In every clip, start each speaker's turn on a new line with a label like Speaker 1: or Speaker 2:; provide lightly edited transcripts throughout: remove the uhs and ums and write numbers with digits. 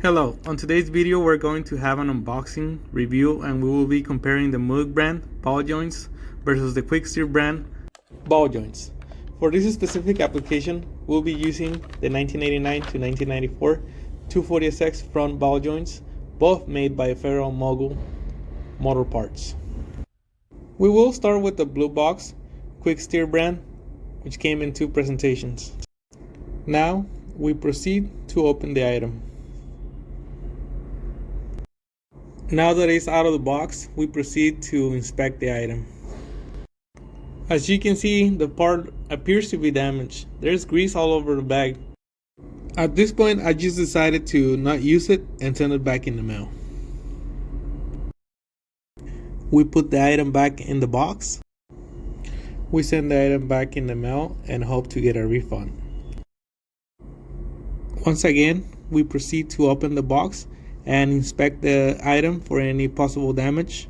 Speaker 1: Hello, on today's video we're going to have an unboxing review and we will be comparing the MOOG brand ball joints versus the Quick Steer brand ball joints. For this specific application, we'll be using the 1989 to 1994 240SX front ball joints, both made by Federal Mogul Motor Parts. We will start with the blue box Quick Steer brand, which came in two presentations. Now we proceed to open the item. Now that it's out of the box, we proceed to inspect the item. As you can see, the part appears to be damaged. There's grease all over the bag. At this point, I just decided to not use it and send it back in the mail. We put the item back in the box. We send the item back in the mail and hope to get a refund. Once again, we proceed to open the box and inspect the item for any possible damage.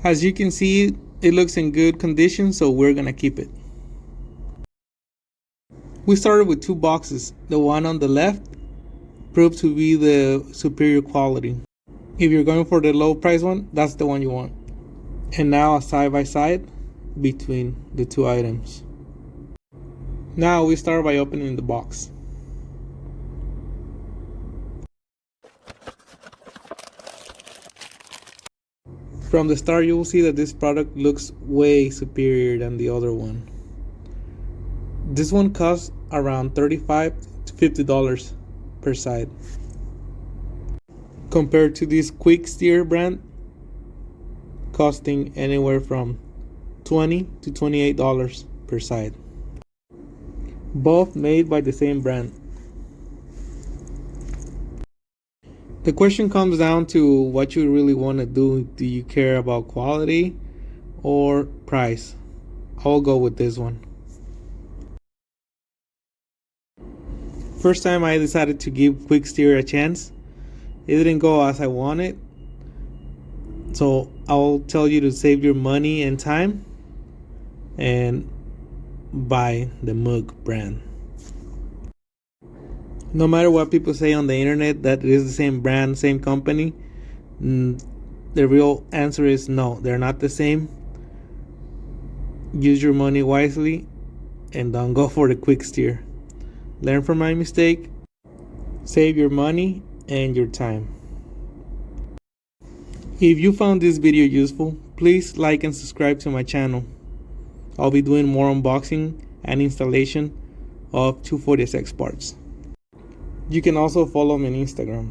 Speaker 1: As you can see, it looks in good condition, so we're gonna keep it. We started with two boxes. The one on the left proved to be the superior quality. If you're going for the low price one, that's the one you want. And now a side by side between the two items. Now we start by opening the box. From the start, you will see that this product looks way superior than the other one. This one costs around $35 to $50 per side, compared to this Quick Steer brand costing anywhere from $20 to $28 per side. Both made by the same brand. The question comes down to what you really want to do. Do you care about quality or price? I'll go with this one. First time I decided to give Quick Steer a chance. It didn't go as I wanted. So I'll tell you to save your money and time and buy the MOOG brand. No matter what people say on the internet that it is the same brand, same company, the real answer is no, they're not the same. Use your money wisely and don't go for the Quick Steer. Learn from my mistake, save your money and your time. If you found this video useful, please like and subscribe to my channel. I'll be doing more unboxing and installation of 240SX parts. You can also follow me on Instagram.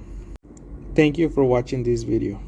Speaker 1: Thank you for watching this video.